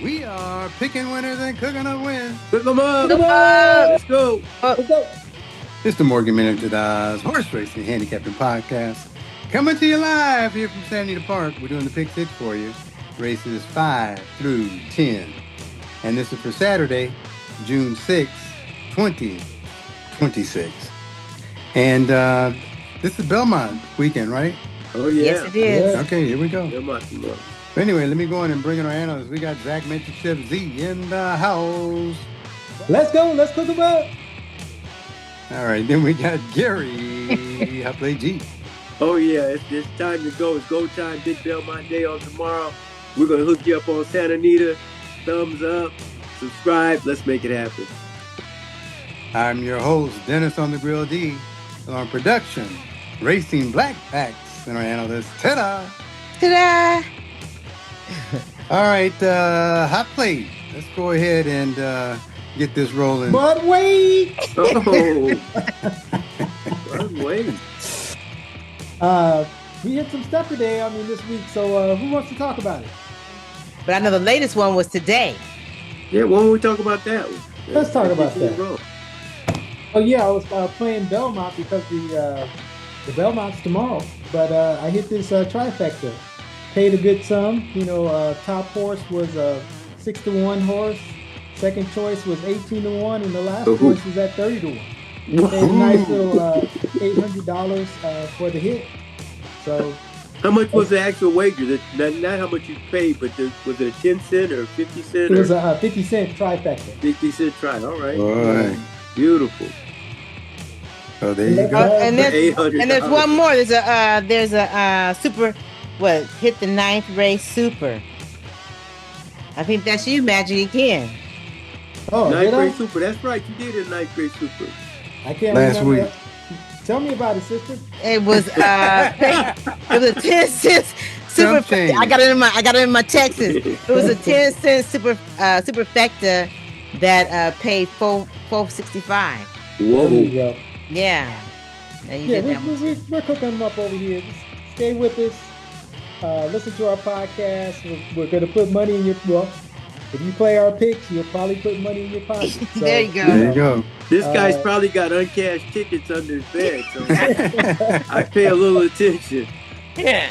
We are picking winners and cooking up wins. Pick them up. Come on. Let's go. Let's go. It's the Morgan Minute TADA's Horse Racing Handicapping Podcast. Coming to you live here from San Anita Park. We're doing the pick six for you. Races 5 through 10. And this is for Saturday, June 6th, 2026. And this is Belmont weekend, right? Oh, yeah. Yes, it is. Okay, here we go. Belmont. But anyway, let me go in and bring in our analysts. We got Zach Mention Chef Z in the house. Let's go. Let's cook them up. All right, then we got Gary. I play G. Oh, yeah. It's time to go. It's go time. Big Belmont Day on tomorrow. We're going to hook you up on Santa Anita. Thumbs up. Subscribe. Let's make it happen. I'm your host, Dennis on the Grill D. On production, Racing Black Packs, and our analyst, TADA. Ta-da. All right, hot plate. Let's go ahead and get this rolling. But wait. Oh. But wait. We hit some stuff today, this week. So who wants to talk about it? But I know the latest one was today. Yeah, why don't we talk about that one? Let's talk about that. Roll. Oh yeah, I was playing Belmont because the Belmont's tomorrow. But I hit this trifecta. Paid a good sum. Top horse was a 6-1 horse. Second choice was 18-1, and the last horse was at 30-1. Paid a nice little $800 for the hit. So. How much was the actual wager? Not how much you paid, but was it a 10 cent or 50 cent? It was a 50-cent trifecta. 50 cent try. All right. All right. Beautiful. So there you go. And there's one more. There's a super. What? Hit the ninth race super. I think that's you, Magic. You can. Oh, ninth grade super. That's right. You did a ninth grade super. I can't Last remember. week. Tell me about it, sister. It was it was a 10 cents super. I got it in my Texas. It was a 10 cent superfecta that paid $4.65. Whoa. There you go. Yeah. We're cooking them up over here. Just stay with us. Listen to our podcast. We're going to put money in your if you play our picks, you'll probably put money in your pocket. So, there you go. There you go. This guy's probably got uncashed tickets under his bed, so I pay a little attention. Yeah.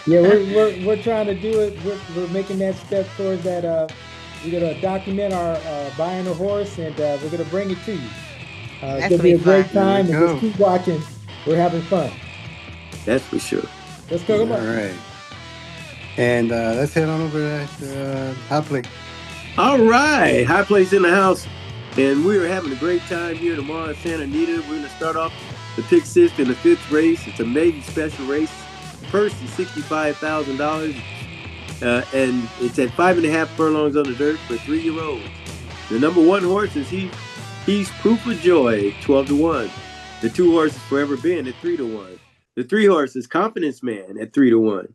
we're trying to do it. We're making that step towards that. We're going to document our buying a horse, and we're going to bring it to you. It's going to be a great time, and just keep watching. We're having fun. That's for sure. Let's go. All right. And let's head on over to High Plate. All right. High Place in the house. And we are having a great time here tomorrow at Santa Anita. We're going to start off the pick sixth in the fifth race. It's a Navy special race. Purse is $65,000. And it's at 5.5 furlongs on the dirt for 3-year-olds. The number one horse is He's Proof of Joy, 12-1. The 2 horses Forever Been at 3-1. The 3 horses Confidence Man at 3-1.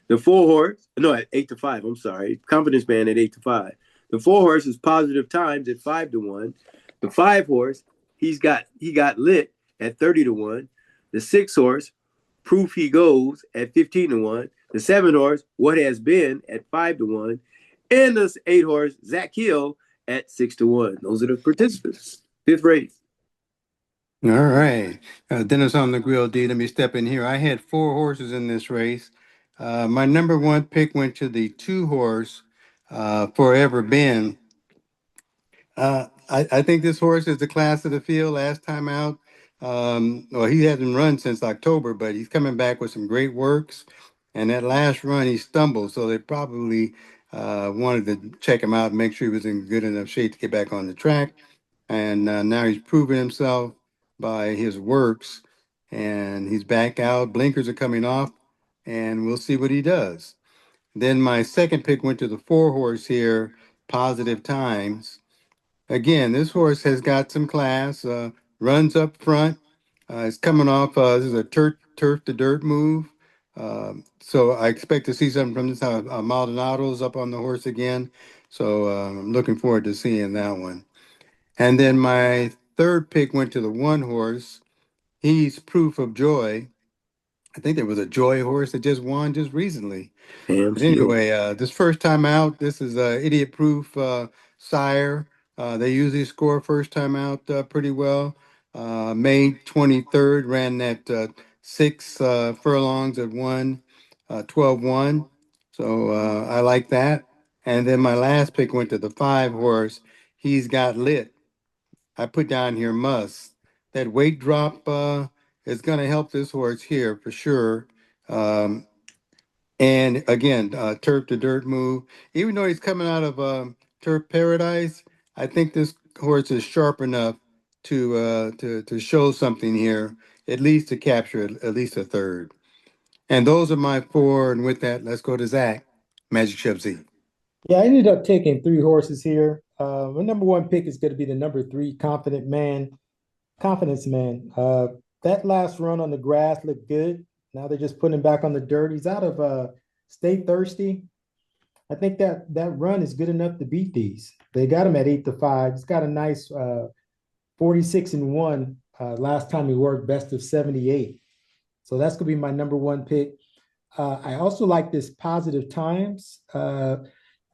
The 4 horse, at 8-5. I'm sorry, Confidence Man at 8-5. The 4 horses Positive Times at 5-1. The 5 horse he got lit at 30-1. The 6 horse Proof He Goes at 15-1. The 7 horse What Has Been at 5-1. And the 8 horse Zach Hill at 6-1. Those are the participants. 5th race. All right. Dennis on the Grill D. Let me step in here. I had 4 horses in this race. My number one pick went to the 2 horse, Forever Been. I think this horse is the class of the field last time out. He hasn't run since October, but he's coming back with some great works. And that last run, he stumbled. So they probably wanted to check him out and make sure he was in good enough shape to get back on the track. And now he's proven himself by his works. And he's back out. Blinkers are coming off. And we'll see what he does. Then my second pick went to the 4 horse here, Positive Times. Again, this horse has got some class, runs up front. It's coming off, this is a turf to dirt move. So I expect to see something from this. Maldonado's up on the horse again. So I'm looking forward to seeing that one. And then my third pick went to the 1 horse. He's Proof of Joy. I think there was a Joy horse that just won just recently. Damn But shield. anyway, this first time out, this is Idiot Proof sire. They usually score first time out pretty well. May 23rd ran that 6 furlongs at 12-1. So I like that. And then my last pick went to the 5 horse. He's got lit. I put down here must. That weight drop is going to help this horse here for sure. Um, and again, turf to dirt move. Even though he's coming out of turf paradise, I think this horse is sharp enough to show something here, at least to capture at least a third. And those are my 4. And with that, let's go to Zach. Magic Shep Z. Yeah, I ended up taking 3 horses here. My number one pick is going to be the number 3, Confidence Man. That last run on the grass looked good. Now they're just putting him back on the dirt. He's out of Stay Thirsty. I think that run is good enough to beat these. They got him at 8-5. He's got a nice 46-1 last time he worked, best of 78. So that's going to be my number one pick. I also like this Positive Times.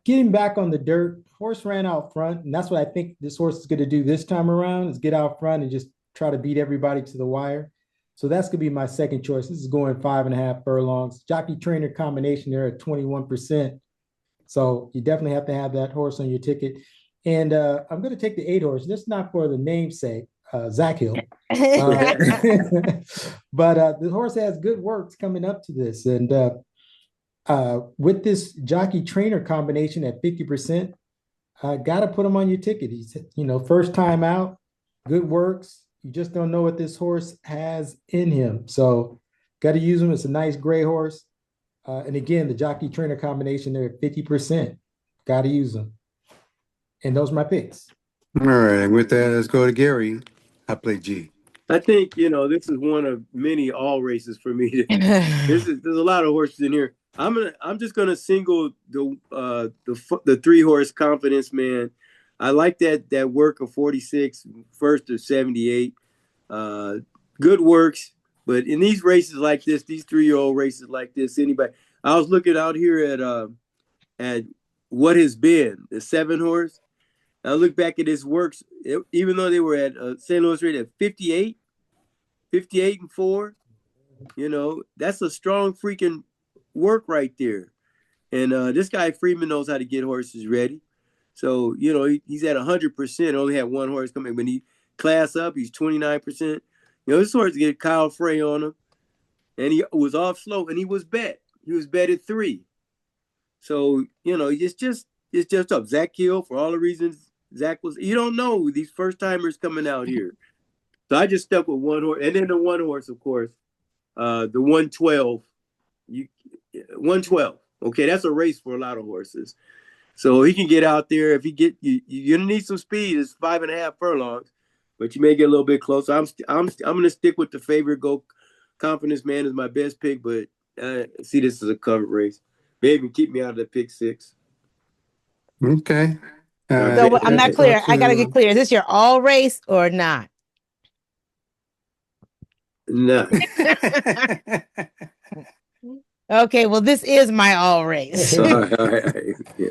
Getting back on the dirt, horse ran out front, and that's what I think this horse is going to do this time around, is get out front and just try to beat everybody to the wire. So that's going to be my second choice. This is going 5.5 furlongs. Jockey trainer combination there at 21%. So you definitely have to have that horse on your ticket. And I'm going to take the 8 horse. This is not for the namesake, Zach Hill. But the horse has good works coming up to this. And with this jockey trainer combination at 50%, got to put him on your ticket. He's, first time out, good works. You just don't know what this horse has in him. So got to use him. It's a nice gray horse. And again, the jockey trainer combination there at 50%. Got to use them. And those are my picks. All right. And with that, let's go to Gary. I play G. I think, this is one of many all races for me. There's a lot of horses in here. I'm just gonna single the 3-horse Confidence Man. I like that work of 46, first of 78. Good works, but in these races like this, these 3-year-old races like this, anybody. I was looking out here at What Has Been, the 7-horse. I look back at his works, even though they were at St. Louis rated at 58 and 4. That's a strong freaking work right there. And this guy Freeman knows how to get horses ready. So, he's at 100%, only had 1 horse coming. When he class up, he's 29%. This horse get Kyle Frey on him. And he was off slow, and he was bet. He was bet at 3. So, it's just up. Zach Hill, for all the reasons Zach was, you don't know these first timers coming out here. So I just stuck with 1 horse. And then the 1 horse, of course, the 112. 112. Okay, that's a race for a lot of horses. So he can get out there. If you're gonna need some speed. It's 5.5 furlongs, but you may get a little bit closer. I'm gonna stick with the favorite. Go Confidence Man is my best pick, but see this is a covered race. Maybe keep me out of the pick 6. Okay. So I'm not clear. I gotta get clear. Is this your all race or not? No. Okay, well, this is my all race. All right. Yeah.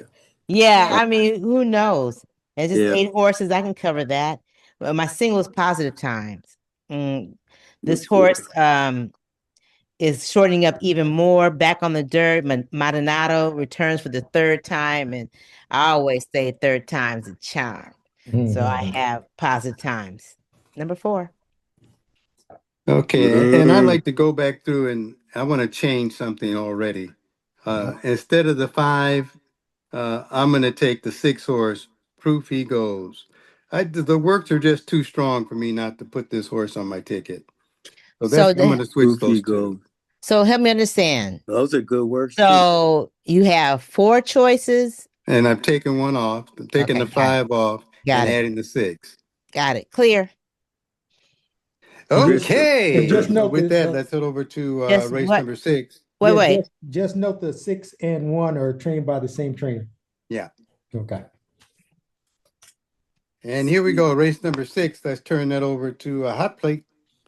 Yeah, I mean, who knows? It's just 8 horses. I can cover that. But my single is Positive Times. This horse is shortening up even more. Back on the dirt. Maldonado returns for the 3rd time. And I always say 3rd time's a charm. So I have Positive Times. Number 4. Okay, and I'd like to go back through and I want to change something already. Instead of the 5, I'm going to take the 6 horse, Proof He Goes. The works are just too strong for me not to put this horse on my ticket. So I'm going to switch those 2. So help me understand. Those are good works. So you have 4 choices. And I've taken 1 off. I'm taking the 5 off and adding the 6. Got it. Clear. Okay. Just note with that, that- let's head over to race what? number 6. Wait. Just note the 6 and 1 are trained by the same trainer. Yeah. Okay. And here we go. Race number 6. Let's turn that over to a hot plate.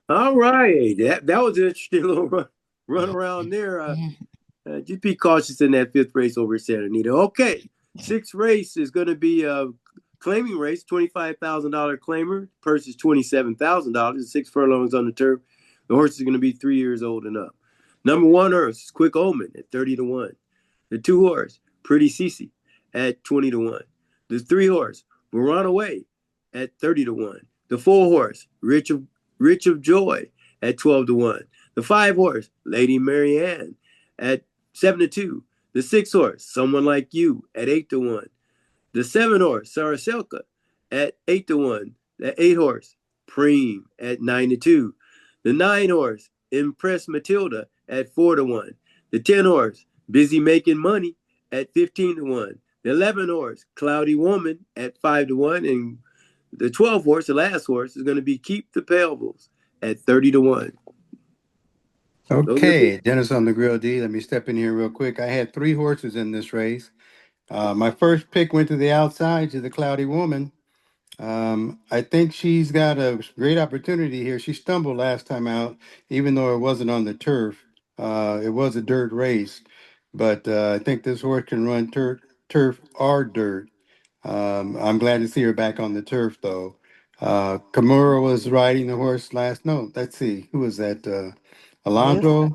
All right. That was an interesting little run. run around there. Just be cautious in that 5th race over at Santa Anita. Okay, 6th race is going to be a claiming race, $25,000 claimer. Purse is $27,000. 6 furlongs on the turf. The horse is going to be 3 years old and up. Number 1 horse, Quick Omen at 30-1. The 2 horse, Pretty Cece at 20-1. The 3 horse, Run Away at 30-1. The 4 horse, Rich of Joy at 12-1. The 5 horse, Lady Marianne at 7-2. The 6 horse, Someone Like You at 8-1. The 7 horse, Saraselka at 8-1. The 8 horse, Preem at 9-2. The 9 horse, Impress Matilda at 4-1. The 10 horse, Busy Making Money at 15-1. The 11 horse, Cloudy Woman at 5-1. And the 12 horse, the last horse, is going to be Keep the Pebbles at 30-1. Okay, Dennis on the Grill D. Let me step in here real quick. I had 3 horses in this race. My first pick went to the outside to the Cloudy Woman. I think she's got a great opportunity here. She stumbled last time out, even though it wasn't on the turf. It was a dirt race, but I think this horse can run turf or dirt. I'm glad to see her back on the turf, though. Kimura was riding the horse last. No, let's see. Who was that? Alonso? Yep,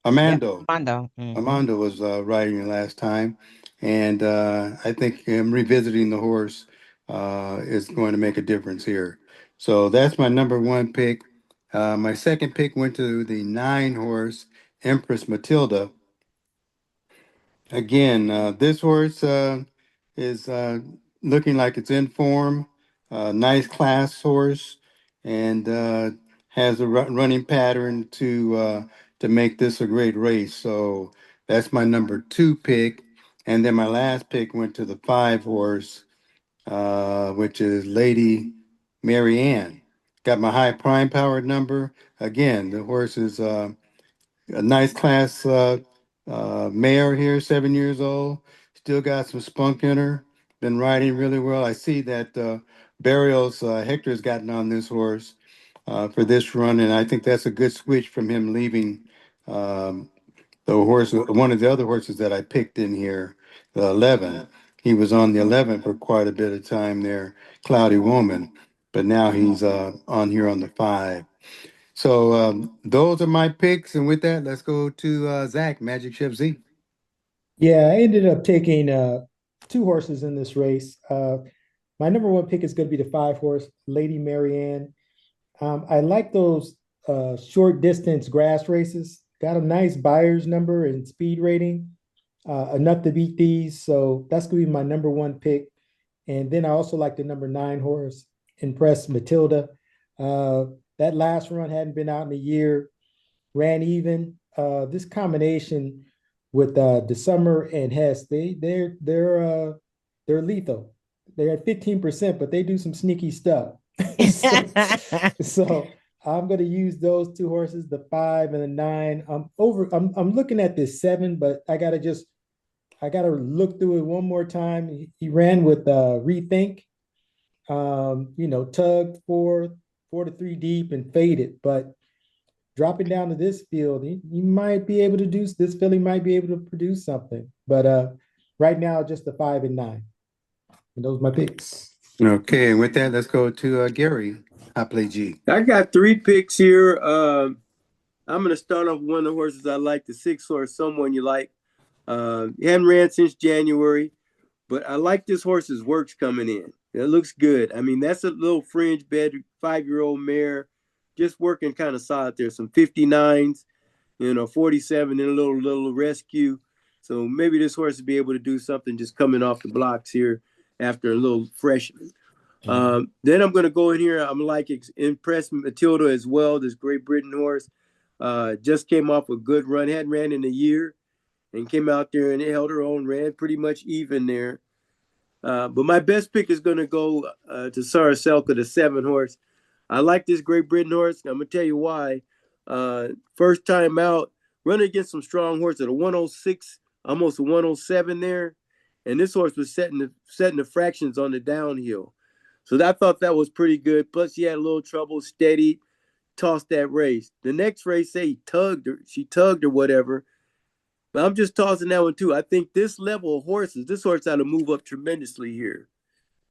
Amando. Mondo. Amanda was riding it last time, and I think him revisiting the horse is going to make a difference here. So that's my number 1 pick. My second pick went to the 9 horse Empress Matilda. Again, this horse is looking like it's in form. Nice class horse, and has a running pattern to make this a great race. So that's my number 2 pick, and then my last pick went to the 5 horse, which is Lady Marianne. Got my high prime powered number. Again, the horse is a nice class mare here, 7 years old. Still got some spunk in her. Been riding really well. I see that Barrios Hector's gotten on this horse for this run, and I think that's a good switch from him leaving the horse, one of the other horses that I picked in here, the 11. He was on the 11 for quite a bit of time there, Cloudy Woman, but now he's on here on the 5. So those are my picks, and with that, let's go to Zach, Magic Chef Z. Yeah, I ended up taking 2 horses in this race. My number 1 pick is going to be the 5 horse, Lady Marianne. I like those short distance grass races. Got a nice buyer's number and speed rating, enough to beat these. So that's going to be my number 1 pick. And then I also like the number 9 horse, Impress Matilda. That last run hadn't been out in a year, ran even. This combination with the Summer and Hess, they're lethal. They're at 15%, but they do some sneaky stuff. so I'm going to use those 2 horses, the 5 and the 9. I'm looking at this 7, but I gotta look through it one more time. He ran with Rethink, tugged 4 to 3 deep and faded, but dropping down to this field, he might be able to do this. Filly might be able to produce something, but right now just the 5 and 9. And those are my picks. Okay, and with that, let's go to Gary, Hot Play G. I got 3 picks here. I'm going to start off with one of the horses I like, the 6 horse, Someone You Like. He hadn't ran since January, but I like this horse's works coming in. It looks good. I mean, that's a little fringe bed, 5-year-old mare, just working kind of solid there. Some 59s, 47 and a little rescue. So maybe this horse will be able to do something just coming off the blocks here after a little freshman. Then I'm going to go in here. I'm like Impress Matilda as well. This Great Britain horse just came off a good run. Hadn't ran in a year and came out there and held her own, ran pretty much even there. But my best pick is going to go to Saraselka, the 7 horse. I like this Great Britain horse. I'm going to tell you why. First time out, running against some strong horses at a 106, almost a 107 there. And this horse was setting the fractions on the downhill. So I thought that was pretty good. Plus, he had a little trouble, steady, tossed that race. The next race, say she tugged or whatever. But I'm just tossing that one too. I think this level of horses, this horse had to move up tremendously here.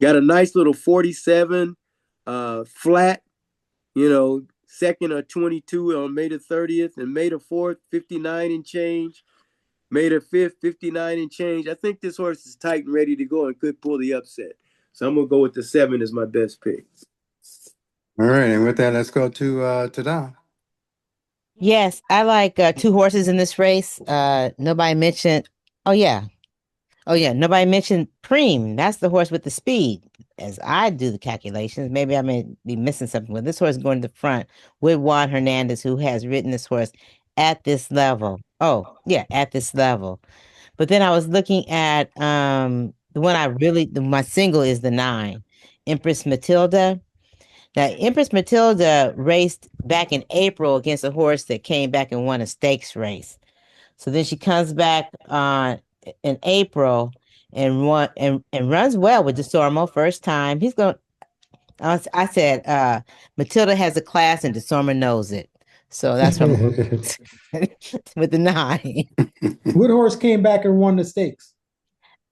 Got a nice little 47 flat, second or 22 on May the 30th, and May the 4th, 59 and change. May the 5th, 59 and change. I think this horse is tight and ready to go and could pull the upset. So I'm going to go with the 7 as my best pick. All right, and with that, let's go to TADA. Yes, I like 2 horses in this race. Nobody mentioned. Oh yeah, nobody mentioned Preem. That's the horse with the speed. As I do the calculations, maybe I may be missing something. But this horse going to the front with Juan Hernandez, who has ridden this horse at this level. Oh yeah, at this level. But then I was looking at the one my single is the 9, Empress Matilda. Now, Empress Matilda raced back in April against a horse that came back and won a stakes race. So then she comes back in April and runs well with DeSormo first time. He's going. I said Matilda has a class and DeSormo knows it. So that's from with the 9. What horse came back and won the stakes?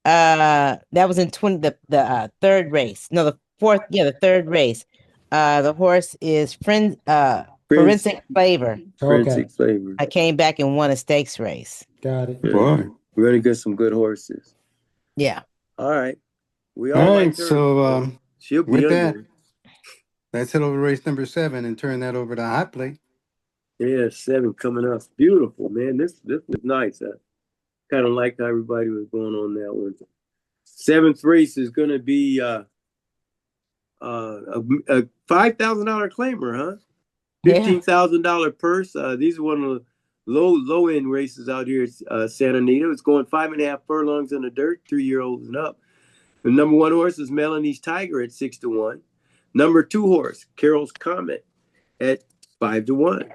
That was in the third race. No, the fourth. Yeah, the third race. The horse is Forensic Flavor. Forensic Flavor. I came back and won a stakes race. Got it. Yeah. Boy, we're gonna get some good horses. Yeah. All right. We all like right. her. So she'll be with under. that, let's head over to race number 7 and turn that over to Hot Plate. Yeah, 7 coming up. Beautiful, man. This was nice. I kind of like how everybody was going on that one. 7th race is going to be a $5,000 claimer, huh? $15,000 purse. These are one of the low end races out here at Santa Anita. It's going 5.5 furlongs in the dirt, 3-year-olds and up. The number 1 horse is Melanie's Tiger at 6-1. Number 2 horse, Carol's Comet at 5-1.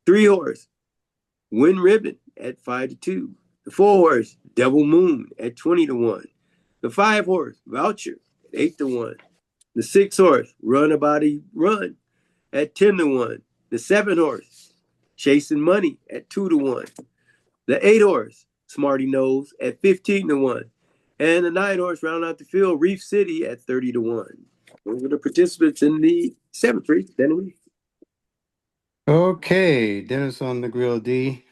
3 horse, Wind Ribbon at 5-2. The 4 horse, Devil Moon at 20-1. The 5 horse, Voucher at 8-1. The 6 horse, Runabout Run at 10-1. The 7 horse, Chasing Money at 2-1. The 8 horse, Smarty Nose at 15-1. And the 9 horse, round out the field, Reef City at 30-1. Those are the participants in the 7th race. Anyway. Okay, Dennis on the grill D.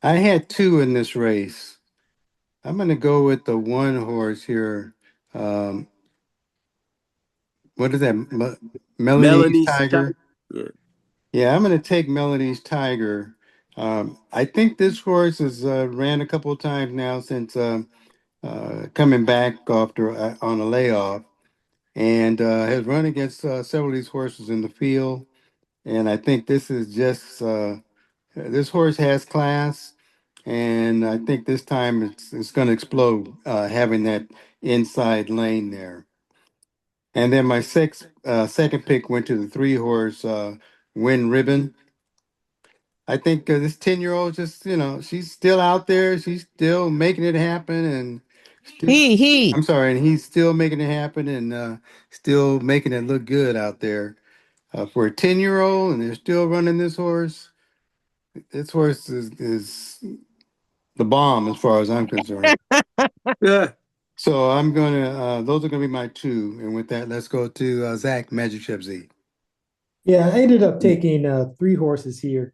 I had 2 in this race. I'm going to go with the 1 horse here. What is that? Melanie's Tiger. Yeah, I'm going to take Melanie's Tiger. I think this horse has ran a couple of times now since coming back after on a layoff, and has run against several of these horses in the field. And I think this is just this horse has class, and I think this time it's going to explode, having that inside lane there. And then my second pick went to the 3 horse Wind Ribbon. I think this 10-year-old just, she's still out there. She's still making it happen, and I'm sorry, and he's still making it happen, and still making it look good out there. For a 10-year-old, and they're still running this horse. This horse is the bomb as far as I'm concerned. Yeah. So I'm gonna. Those are gonna be my 2, and with that, let's go to Zach Magic Chef Z. Yeah, I ended up taking 3 horses here.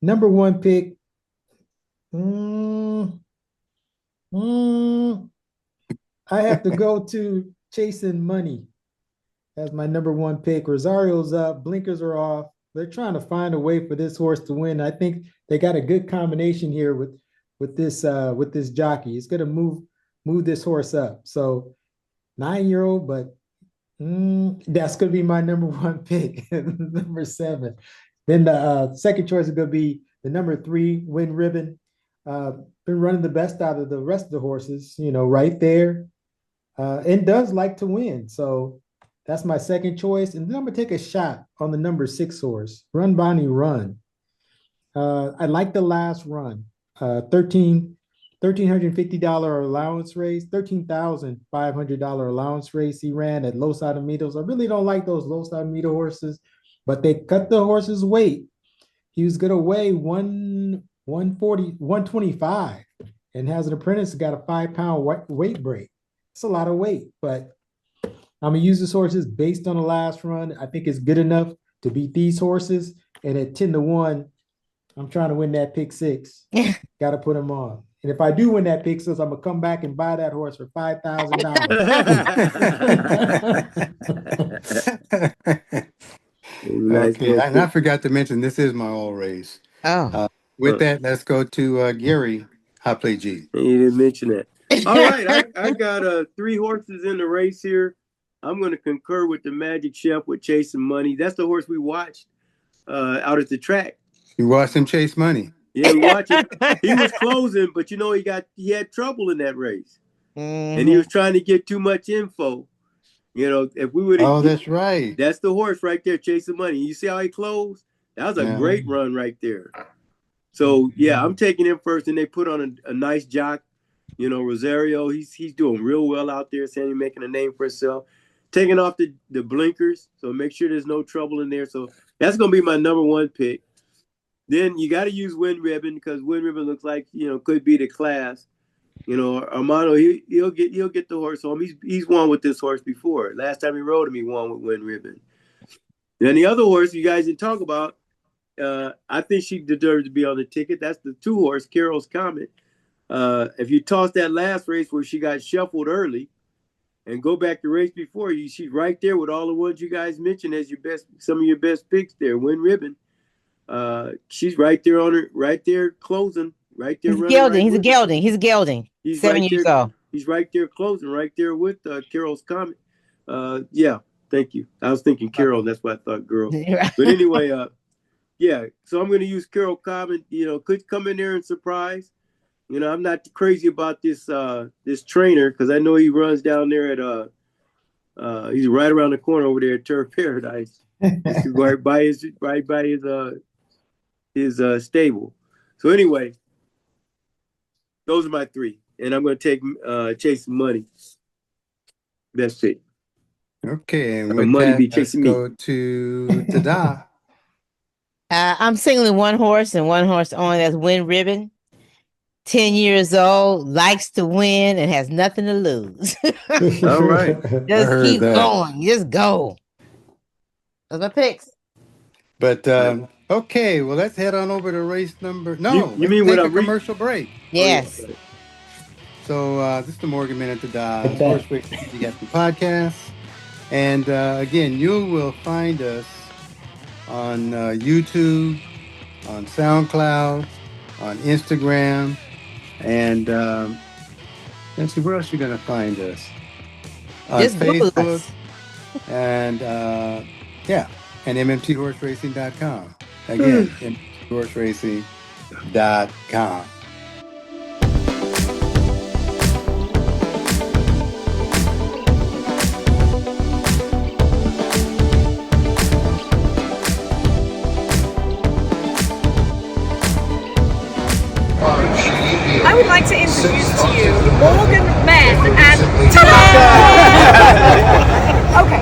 Number 1 pick. I have to go to Chasing Money as my number 1 pick. Rosario's up, blinkers are off. They're trying to find a way for this horse to win. I think they got a good combination here with this jockey. It's going to move this horse up. So 9-year-old, but that's going to be my number 1 pick, number 7. Then the second choice is going to be the number 3, Wind Ribbon. Been running the best out of the rest of the horses, right there. And does like to win. So that's my second choice. And then I'm going to take a shot on the number 6 horse, Run Bonnie Run. I like the last run, 13 $1,350 allowance race, $13,500 allowance race he ran at Los Alamitos. I really don't like those Los Alamitos horses, but they cut the horse's weight. He was going to weigh 125 and has an apprentice got a 5-pound weight break. It's a lot of weight, but I'm going to use this horses based on the last run. I think it's good enough to beat these horses. And at 10-1, I'm trying to win that pick six. Got to put him on. And if I do win that pick six, I'm going to come back and buy that horse for $5,000. Okay, and I forgot to mention, this is my all race. With that, let's go to Gary, Hot Play G. You didn't mention that. All right, I got 3 horses in the race here. I'm going to concur with the Magic Chef with Chasing Money. That's the horse we watched out at the track. You watched him chase money. Yeah, we watched him. He was closing, but he had trouble in that race, and he was trying to get too much info. If we would. Oh, that's right. That's the horse right there, Chasing Money. You see how he closed? That was a great run right there. So yeah, I'm taking him first, and they put on a nice jock. Rosario, he's doing real well out there, saying he's making a name for himself. Taking off the blinkers, so make sure there's no trouble in there. So that's going to be my number 1 pick. Then you got to use Wind Ribbon, because Wind Ribbon looks like, could be the class. Armando, he'll get the horse home. He's won with this horse before. Last time he rode him, he won with Wind Ribbon. Then the other horse you guys didn't talk about, I think she deserves to be on the ticket. That's the 2 horse, Carol's Comet. If you toss that last race where she got shuffled early and go back to race before you, she's right there with all the ones you guys mentioned as some of your best picks there. Wind Ribbon. She's right there closing, right there. He's a gelding. He's 7 years old. He's right there closing, right there with Carol's Comet. Yeah, thank you. I was thinking Carol, that's why I thought girl. But anyway, yeah. So I'm going to use Carol Comet. Could come in there and surprise. I'm not crazy about this trainer, because I know he runs down there at he's right around the corner over there at Turf Paradise. right by his stable. So anyway, those are my 3, and I'm going to take Chasing Money. That's it. Okay, and with money be chasing let's go to TADA. I'm singling 1 horse and 1 horse only. That's Wind Ribbon. 10 years old, likes to win, and has nothing to lose. All right. Just keep going. Just go. Those are my picks. But, okay, well, let's head on over to race number. No, you mean with a commercial break? Yes. So this is the Morgan Minute TADA Horse Racing Podcast. And again, you will find us on YouTube, on SoundCloud, on Instagram, and let's see, where else you're going to find us? On just Facebook, and and MMTHorseRacing.com. Again, MMTHorseRacing.com. I would like to introduce to you Morgan Mann and Ta-da! Okay,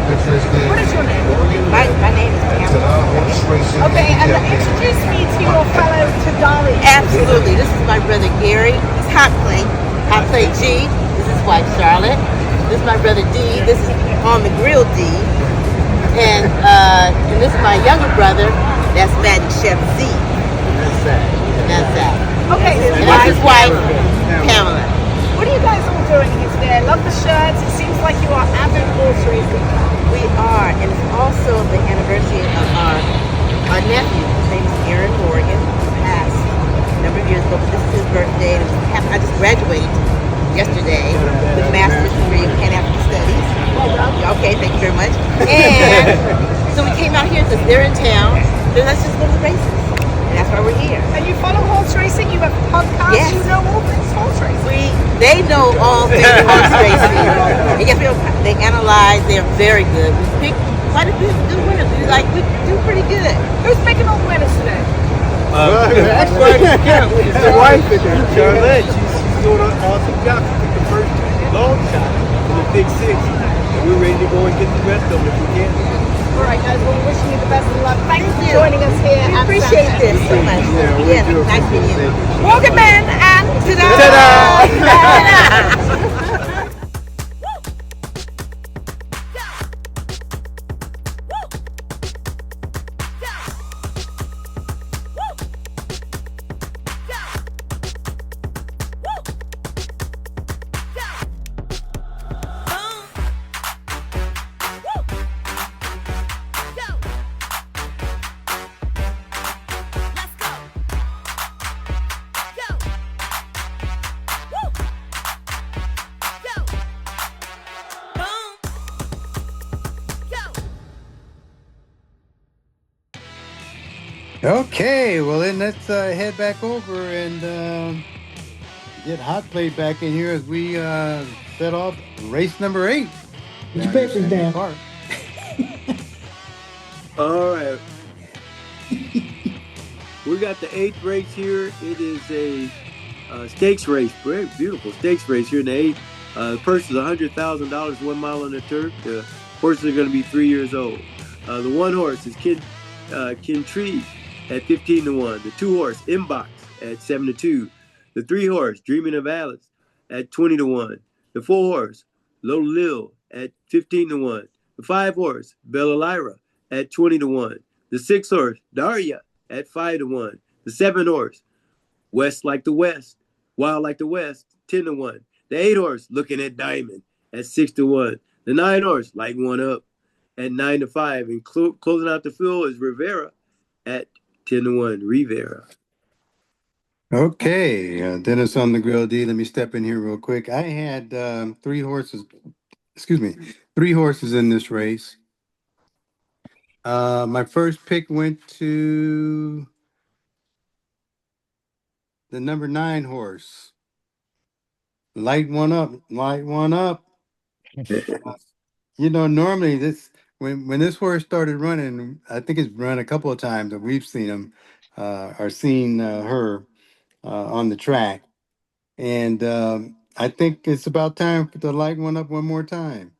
what is your name? My name is Pamela. Okay, and introduce me to your fellow Tadari. Absolutely. This is my brother Gary. He's Hot Play G. This is wife Charlotte. This is my brother D. This is on the grill D. And this is my younger brother. That's Magic Chef Z. And that's that. Okay, And that's his wife, Pamela. What are you guys all doing here today? I love the shirts. It seems like you are avid horse racing. We are, and it's also the anniversary of our nephew. His name is Aaron Morgan. He passed a number of years ago, but this is his birthday. And I just graduated yesterday with a master's degree in Pan-African Studies. Okay, thank you very much. And so we came out here because they're in town. So let's just go to the races. And that's why we're here. And you follow horse racing? You have a podcast? Yes. You know all things horse racing? They know all things horse racing. And yes, they analyze. They're very good. We picked quite a few good winners. We do pretty good. Who's making all the winners today? That's right. It's the wife in there, Charlotte. doing an awesome job. He took the first long shot in the Pick 6. And we're ready to go and get the rest of them if we can. All right, guys. Well, wishing you the best of luck. Thanks for you. joining us here. We at appreciate Santa. this so much. Yeah, we do Nice appreciate meeting it. you. Walking Man and Okay, well then let's head back over and get Hot Plate back in here as we set off race number 8. Get your papers down. Park. All right. We got the 8th race here. It is a stakes race. Very beautiful stakes race here in the 8th. The purse is $100,000, 1 mile on the turf. The horses are going to be 3 years old. The 1 horse is Kintree at 15-1. The 2 horse, Inbox, at 7-2. The 3 horse, Dreaming of Alice, at 20-1. The 4 horse, Low Lil, at 15-1. The 5 horse, Bella Lyra, at 20-1. The 6 horse, Daria, at 5-1. The 7 horse, West Like the West, Wild Like the West, 10-1. The 8 horse, Looking at Diamond, at 6-1. The 9 horse, Light One Up, at 9-5. And closing out the field is Rivera at 10-1. Rivera. Okay, Dennis on the grill D. Let me step in here real quick. I had 3 horses in this race. My first pick went to the number 9 horse. Light One Up. You know, normally when this horse started running, I think it's run a couple of times that we've seen him or seen her on the track. And I think it's about time to light one up one more time.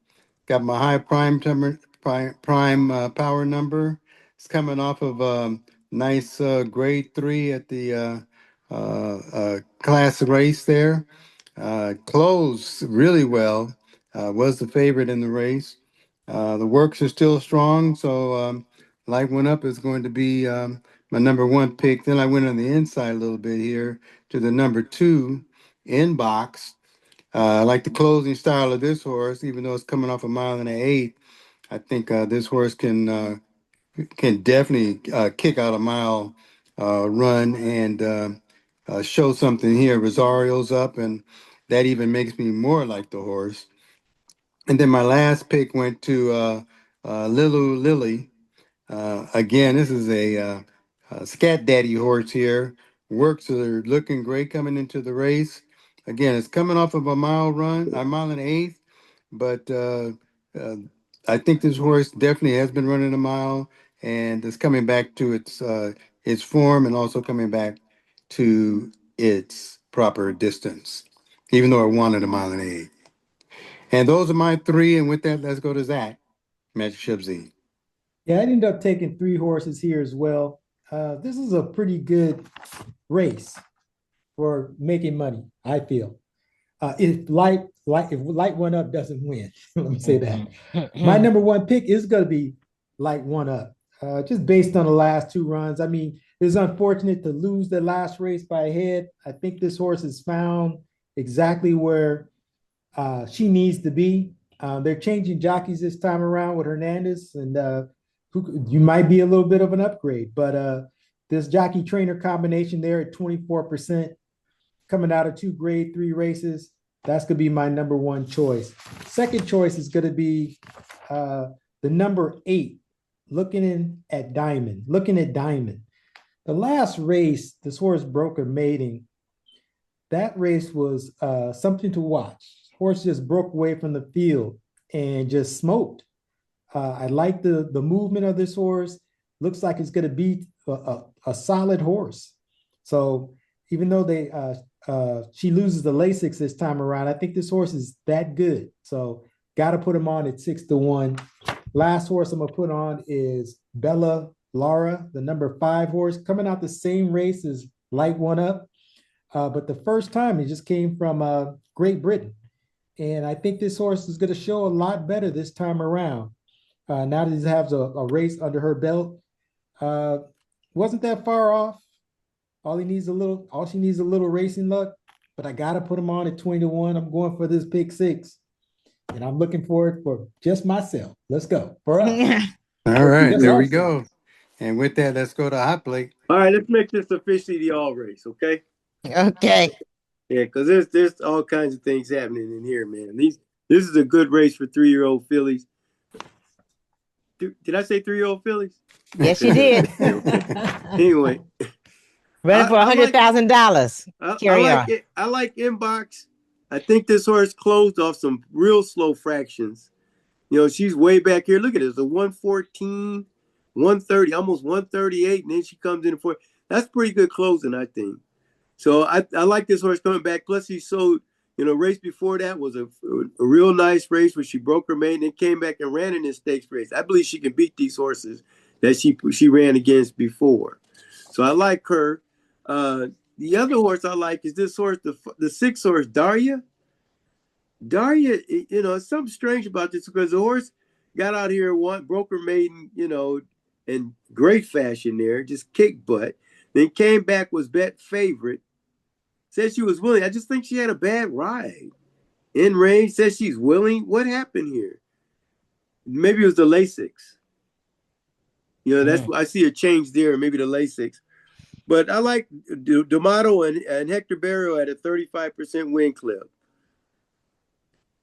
Got my high prime power number. It's coming off of nice grade 3 at the class race there. Closed really well. Was the favorite in the race. The works are still strong, so light one up is going to be my number 1 pick. Then I went on the inside a little bit here to the number 2 Inbox. I like the closing style of this horse, even though it's coming off a 1.125 miles. I think this horse can definitely kick out a mile run and show something here. Rosario's up, and that even makes me more like the horse. And then my last pick went to Lilu Lily. Again, this is a Scat Daddy horse here. Works are looking great coming into the race. Again, it's coming off of a 1.125 miles, but I think this horse definitely has been running a mile and is coming back to its form and also coming back to its proper distance, even though it wanted a 1.125 miles. And those are my 3. And with that, let's go to Zach, Magic Ship Z. Yeah, I ended up taking 3 horses here as well. This is a pretty good race for making money, I feel. If light one up doesn't win, let me say that. My number 1 pick is going to be light one up, just based on the last 2 runs. I mean, it was unfortunate to lose the last race by a head. I think this horse has found exactly where she needs to be. They're changing jockeys this time around with Hernandez, and you might be a little bit of an upgrade, but this jockey trainer combination there at 24%, coming out of 2 grade 3 races, that's going to be my number 1 choice. Second choice is going to be the number 8, looking at Diamond. The last race, this horse broke a mating. That race was something to watch. Horse just broke away from the field and just smoked. I like the movement of this horse. Looks like it's going to be a solid horse. So even though they she loses the Lasix this time around. I think this horse is that good. So got to put him on at 6-1. Last horse I'm going to put on is Bella Laura, the number 5 horse, coming out the same race as Light One Up. But the first time he just came from Great Britain. And I think this horse is going to show a lot better this time around. Now that he has a race under her belt. Wasn't that far off. All she needs a little racing luck, but I got to put him on at 20-1. I'm going for this pick 6. And I'm looking forward for just myself. Let's go. For us. All right, there we go. And with that, let's go to Hot Plate. All right, let's make this officially the all race, okay? Okay. Yeah, because there's all kinds of things happening in here, man. This is a good race for 3-year-old fillies. Did I say 3-year-old fillies? Yes, you did. Anyway. Ready for $100,000. I like Inbox. I think this horse closed off some real slow fractions. You know, she's way back here. Look at this, a 114, 130, almost 138, and then she comes in for. That's pretty good closing, I think. So I like this horse coming back. Plus, she sold, race before that was a real nice race where she broke her maiden and came back and ran in this stakes race. I believe she can beat these horses that she ran against before. So I like her. The other horse I like is this horse, the 6 horse, Daria. Daria, it's something strange about this because the horse got out here, broke her maiden, in great fashion there, just kicked butt. Then came back, was bet favorite. Said she was willing. I just think she had a bad ride. In range, says she's willing. What happened here? Maybe it was the Lasix. That's I see a change there. Maybe the Lasix. But I like D'Amato and Hector Barrio at a 35% win clip.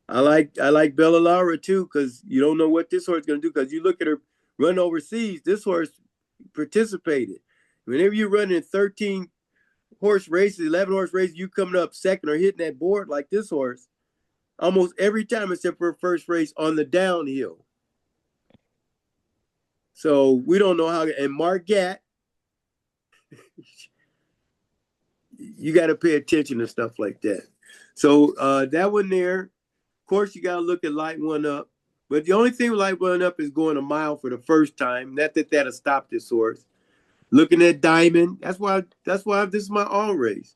I like Bella Laura too, because you don't know what this horse is going to do. Because you look at her run overseas, this horse participated. Whenever you're running 13 horse races, 11 horse races, you coming up second or hitting that board like this horse, almost every time except for her first race on the downhill. So we don't know how. And Margat, you got to pay attention to stuff like that. So that one there, of course, you got to look at Light One Up. But the only thing with Light One Up is going a mile for the first time. Not that that'll stop this horse. Looking at Diamond, that's why this is my all race.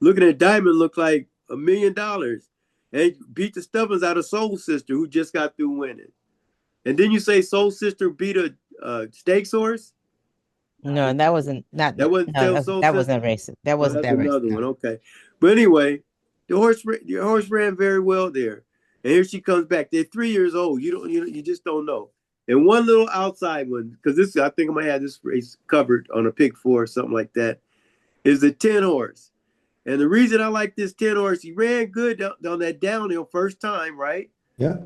Looking at Diamond looked like $1 million. And beat the stubbins out of Soul Sister, who just got through winning. And then you say Soul Sister beat a stakes horse? No, that wasn't that wasn't racist. That wasn't that race. Another one, okay. But anyway, the horse ran very well there. And here she comes back. They're 3 years old. You just don't know. And one little outside one, because I think I'm gonna have this race covered on a pick 4 or something like that, is the 10 horse. And the reason I like this 10 horse, he ran good on that downhill first time, right? Yeah.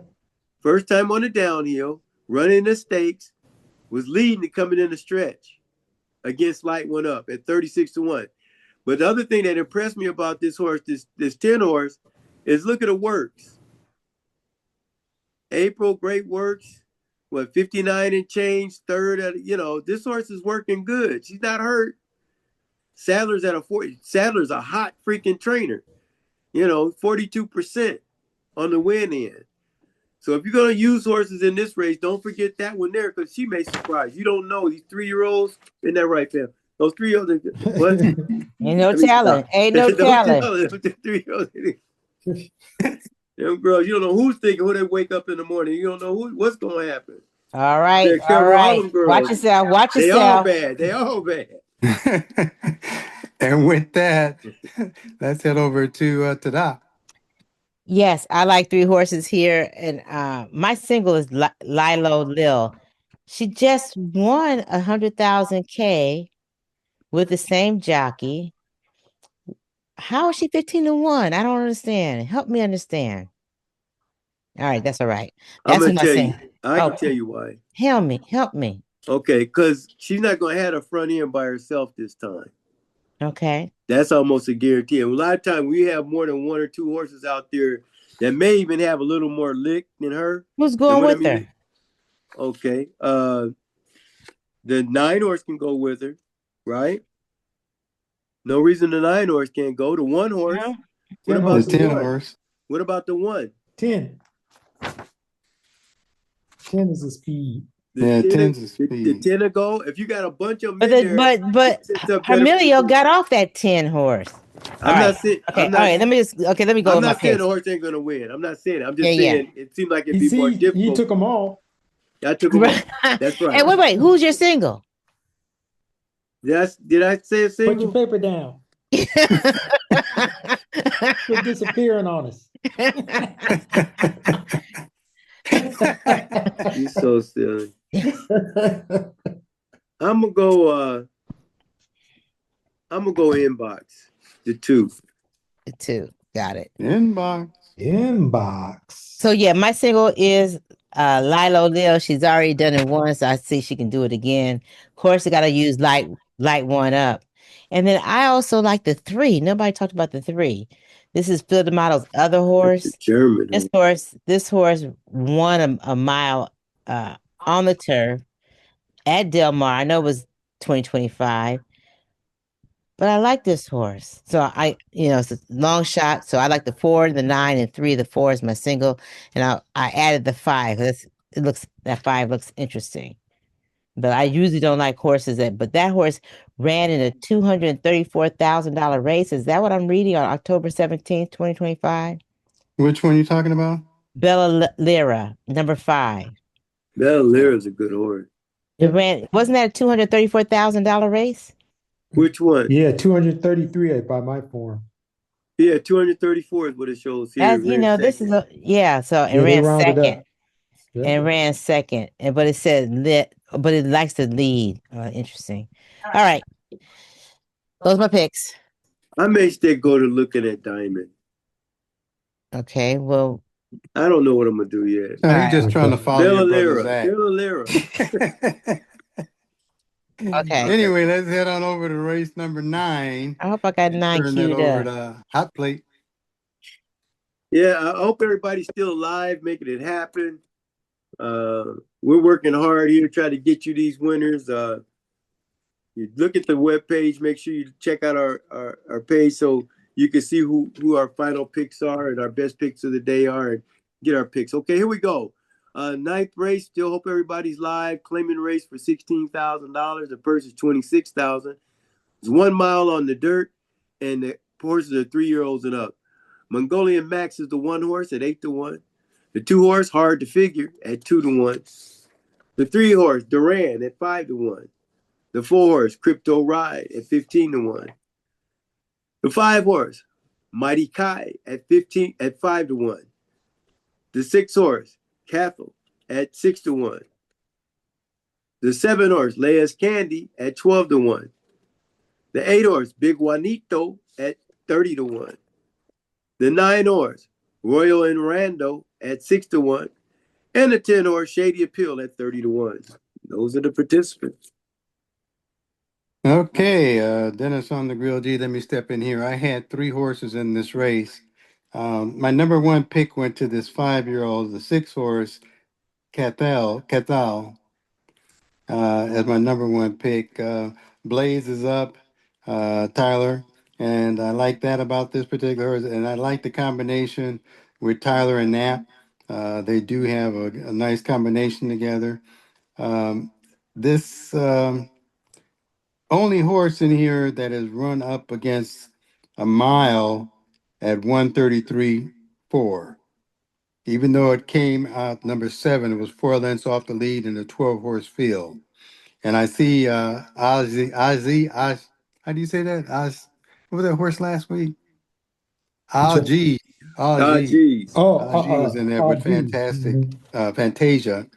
First time on the downhill, running the stakes, was leading and coming in the stretch against Light One Up at 36-1. But the other thing that impressed me about this horse, this 10 horse, is look at the works. April, great works. 59 and change, third. This horse is working good. She's not hurt. Sadler's at a 40. Sadler's a hot freaking trainer. 42% on the win end. So if you're gonna use horses in this race, don't forget that one there because she may surprise. You don't know these 3-year-olds. Isn't that right, fam? Those 3-year-olds. What? Ain't no talent. Ain't no talent. 3-year-olds. Them girls, you don't know who's thinking who they wake up in the morning. You don't know what's going to happen. All right. All right. Watch yourself. Watch yourself. They all bad. And with that, let's head over to TADA. Yes, I like 3 horses here. And my single is Lilo Lil. She just won 100,000 K with the same jockey. How is she 15-1? I don't understand. Help me understand. All right, that's all right. That's what I'm saying. I can tell you why. Help me. Okay, because she's not going to have a front end by herself this time. Okay. That's almost a guarantee. And a lot of times we have more than 1 or 2 horses out there that may even have a little more lick than her. Who's going with her? Okay. The 9 horse can go with her, right? No reason the 9 horse can't go. The 1 horse. What 10 about The the horses. 10 1? horse. What about the 1? 10. 10 is the speed. The Yeah, 10, 10's the the speed. 10 to go. If you got a bunch of them But in there, but it sets up better for Hermelio you. got off that 10 horse. All I'm right. not saying. Okay. I'm All not. right. Let me go I'm with my not saying picks. the horse ain't gonna win. I'm not saying it. I'm Yeah, just yeah. saying it seemed like it'd You be more see, he difficult. took them all. I took them all. That's right. Hey, wait. Who's your single? Did I say a Put your single? paper down. Quit disappearing on us. You so silly. I'm gonna go. I'm gonna go inbox. The 2. The 2. Got it. Inbox. Inbox. So yeah, my single is Lilo Lil. She's already done it once. I see she can do it again. Of course, I gotta use light one up. And then I also like the 3. Nobody talked about the 3. This is Phil D'Amato's other That's a horse. German. This horse won a mile on the turf at Del Mar. I know it was 2025. But I like this horse. So it's a long shot. So I like the 4, the 9, and 3. The 4 is my single. And I added the 5. That 5 looks interesting. But I usually don't like horses but that horse ran in a $234,000 race. Is that what I'm reading on October 17th, 2025? Which one are you talking about? Bella Lyra, number 5. Bella Lyra's a good horse. Wasn't that a $234,000 race? Which one? Yeah, 233 by my form. Yeah, 234 is what it shows here. As you know, this is so it Yeah, they ran rounded second. up. Yeah. And ran second. But it said but it likes to lead. Interesting. All right. Those are my picks. I may still go to looking at Diamond. Okay, well, I don't know what I'm gonna do yet. No, All he's just right. trying to follow Bella your brother's Lyra. act. Bella Lyra. Okay. Anyway, let's head on over to race number 9. I hope I got 9 Turn that queued over up. to Hot Plate. Yeah, I hope everybody's still alive, making it happen. We're working hard here to try to get you these winners. You look at the webpage, make sure you check out our page so you can see who our final picks are and our best picks of the day are and get our picks. Okay, here we go. 9th race, still hope everybody's live. Claiming race for $16,000. The purse is $26,000. It's 1 mile on the dirt, and the horses are 3-year-olds and up. Mongolian Max is the 1 horse at 8-1. The 2 horse, Hard to Figure, at 2-1. The 3 horse, Duran, at 5-1. The 4 horse, Crypto Ride, at 15-1. The 5 horse, Mighty Kai, at 5-1. The 6 horse, Cathel, at 6-1. The 7 horse, Leia's Candy, at 12-1. The 8 horse, Big Juanito, at 30-1. The 9 horse, Royal and Rando, at 6-1. And the 10 horse, Shady Appeal, at 30-1. Those are the participants. Okay, Dennis on the grill. G, let me step in here. I had 3 horses in this race. My number 1 pick went to this 5-year-old, the 6 horse, Cathal, as my number 1 pick. Blaze is up, Tyler, and I like that about this particular horse. And I like the combination with Tyler and Knapp. They do have a nice combination together. This only horse in here that has run up against a mile at 133.4. Even though it came out number 7, it was 4 lengths off the lead in a 12-horse field. And I see Ozzy, how do you say that? What was that horse last week? Algie. Geez. Algie was in there with geez. fantastic. Fantasia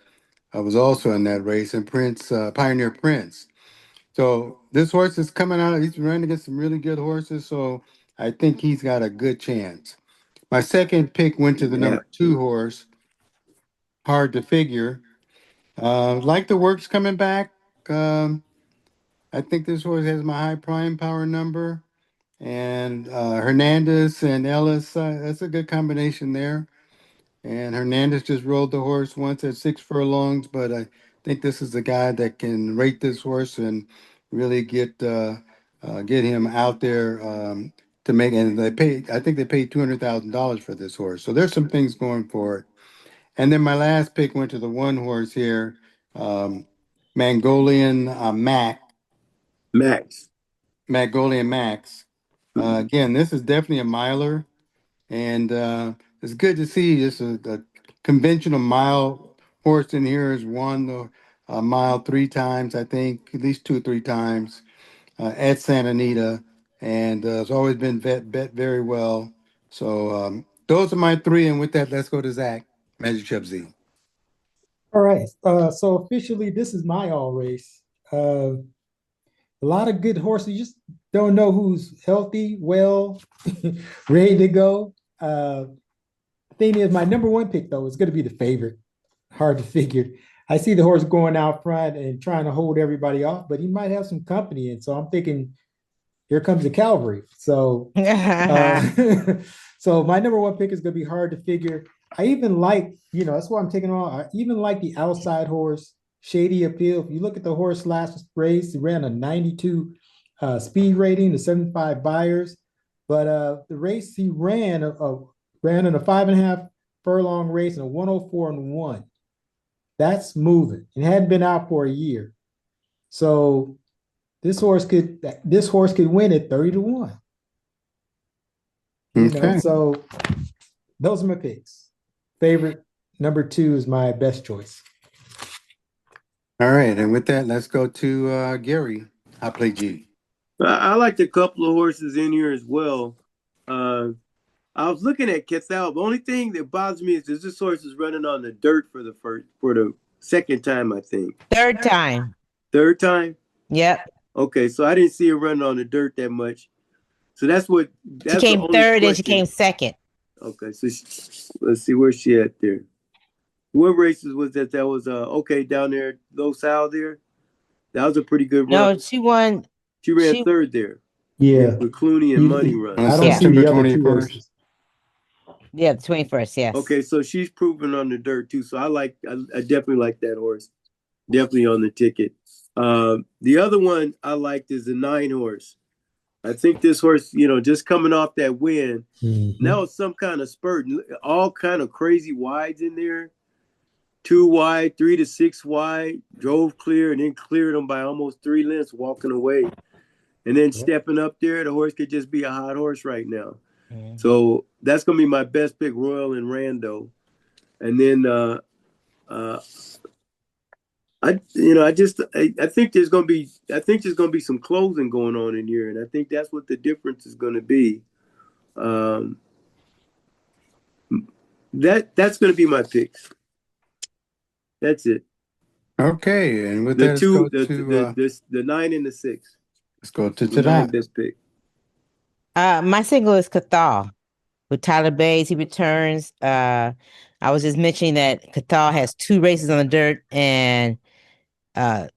was also in that race, and Pioneer Prince. So this horse is coming out. He's running against some really good horses, so I think he's got a good chance. My second pick went to the number 2 horse, Hard to Figure. Like the works coming back. I think this horse has my high prime power number. And Hernandez and Ellis, that's a good combination there. And Hernandez just rode the horse once at 6 furlongs, but I think this is the guy that can rate this horse and really get get him out there to make. And they paid. I think they paid $200,000 for this horse. So there's some things going for it. And then my last pick went to the one horse here, Mongolian Max. Mongolian Max. Again, this is definitely a miler, and it's good to see this a conventional mile horse in here has won the mile 3 times, I think, at least 2 or 3 times at Santa Anita, and it's always been bet very well. So those are my three, and with that, let's go to Zach, Magic Chub Z. All right. So officially, this is my all race. A lot of good horses. You just don't know who's healthy, well, ready to go. Thing is, my number one pick though is going to be the favorite. Hard to figure. I see the horse going out front and trying to hold everybody off, but he might have some company, and so I'm thinking, here comes the cavalry. So, so my number one pick is going to be hard to figure. I even like, that's why I'm taking on. I even like the outside horse, Shady Appeal. If you look at the horse last race, he ran a 92 speed rating to 75 buyers. But the race he ran in a 5.5 furlong race in a 104-1. That's moving. It hadn't been out for a year. So this horse could win at 30-1. Okay. So those are my picks. Favorite number 2 is my best choice. All right, and with that, let's go to Gary. I play G. I liked a couple of horses in here as well. I was looking at Kethel. The only thing that bothers me is this horse is running on the dirt for the second time, I think. Third time. Third time? Yep. Okay, so I didn't see her running on the dirt that much. So that's she came third and she came second. Okay, so let's see where's she at there. What races was that? That was okay down there, Los Al there. That was a pretty good run. No, she won. She ran third there. Yeah, with Clooney and Money run. I don't see the other 21st. Yeah, the 21st. Yes. Okay, so she's proven on the dirt too. So I definitely like that horse. Definitely on the ticket. The other one I liked is the 9 horse. I think this horse, just coming off that win, now it's some kind of spurt, all kind of crazy wides in there. 2 wide, 3 to 6 wide, drove clear and then cleared them by almost 3 lengths walking away. And then stepping up there, the horse could just be a hot horse right now. So that's going to be my best pick, Royal and Rando. And then I think there's going to be some closing going on in here, and I think that's what the difference is going to be. That's going to be my picks. That's it. Okay, and with the that, the 9 and the 6. Let's go to that. Best pick. My single is Cathal with Tyler Bays. He returns. I was just mentioning that Cathal has 2 races on the dirt and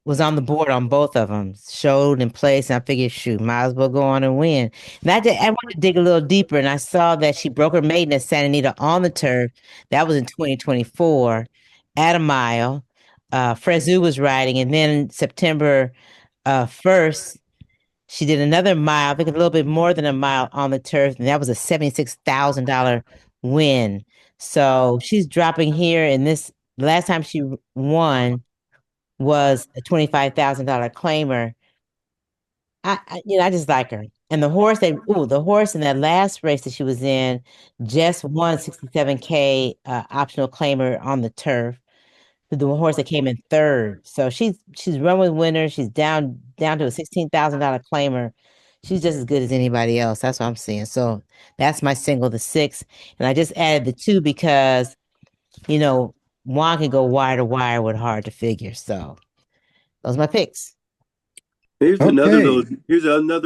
was on the board on both of them. Showed in place, and I figured, shoot, might as well go on and win. And I wanted to dig a little deeper, and I saw that she broke her maiden at Santa Anita on the turf. That was in 2024 at a mile. Frezu was riding, and then September 1st, she did another mile, I think a little bit more than a mile on the turf, and that was a $76,000 win. So she's dropping here, and this last time she won was a $25,000 claimer. I just like her. And the horse in that last race that she was in just won 67K optional claimer on the turf. The horse that came in third. So she's run with winners. She's down to a $16,000 claimer. She's just as good as anybody else. That's what I'm seeing. So that's my single, the 6. And I just added the 2 because, Juan can go wire to wire with hard to figure. So those are my picks. Here's another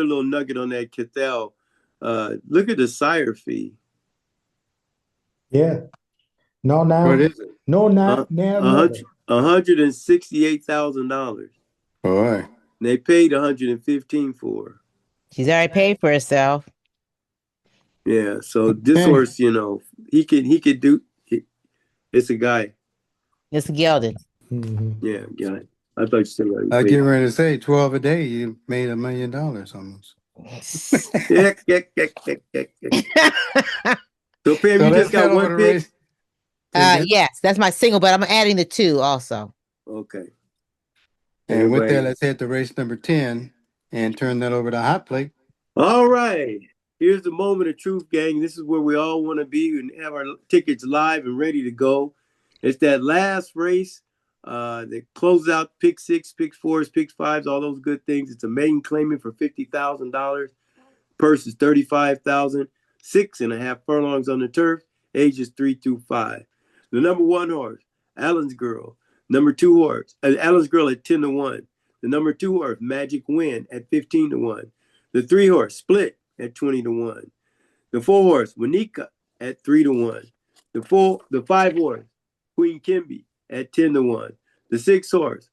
little nugget on that Cathal. Look at the sire fee. Yeah. No, now. What is it? No, not now. $168,000. Boy. They paid $115 for her. She's already paid for herself. Yeah. So this horse, he could do. It's a guy. It's a gelded. Mm-hmm. Yeah, guy. I thought you said I get ready to say 12 a day, you made $1 million almost. So Pam, So you let's just head got over one to pick? race. Say Yes, that's my single, but I'm adding the 2 also. Okay. And with that, Everybody. let's head to race number 10 and turn that over to Hot Plate. All right. Here's the moment of truth, gang. This is where we all want to be and have our tickets live and ready to go. It's that last race that closes out pick 6, pick 4s, pick 5s, all those good things. It's a maiden claiming for $50,000. Purse is $35,000. 6.5 furlongs on the turf, ages 3 through 5. The number 1 horse, Allen's Girl. Number 2 horse, Allen's Girl at 10 to 1. The number 2 horse, Magic Win at 15 to 1. The 3 horse, Split at 20 to 1. The 4 horse, Wanika at 3 to 1. The 5 horse, Queen Kimby at 10 to 1. The 6 horse,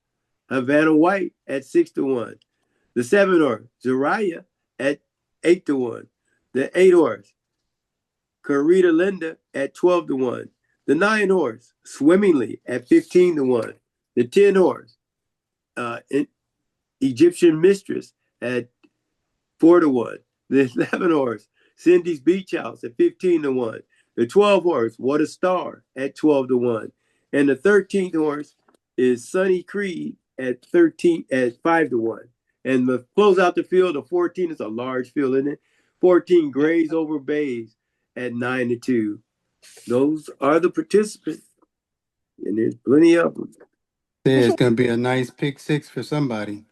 Havana White at 6 to 1. The 7 horse, Zariah at 8 to 1. The 8 horse, Carita Linda at 12 to 1. The 9 horse, Swimmingly at 15 to 1. The 10 horse, Egyptian Mistress at 4 to 1. The 11 horse, Cindy's Beach House at 15 to 1. The 12 horse, What a Star at 12 to 1. And the 13th horse is Sunny Creed at 5 to 1. And the close out the field, the 14 is a large field, isn't it? 14 Grays Over Bays at 9 to 2. Those are the participants. And there's plenty of them. It's going to be a nice pick 6 for somebody.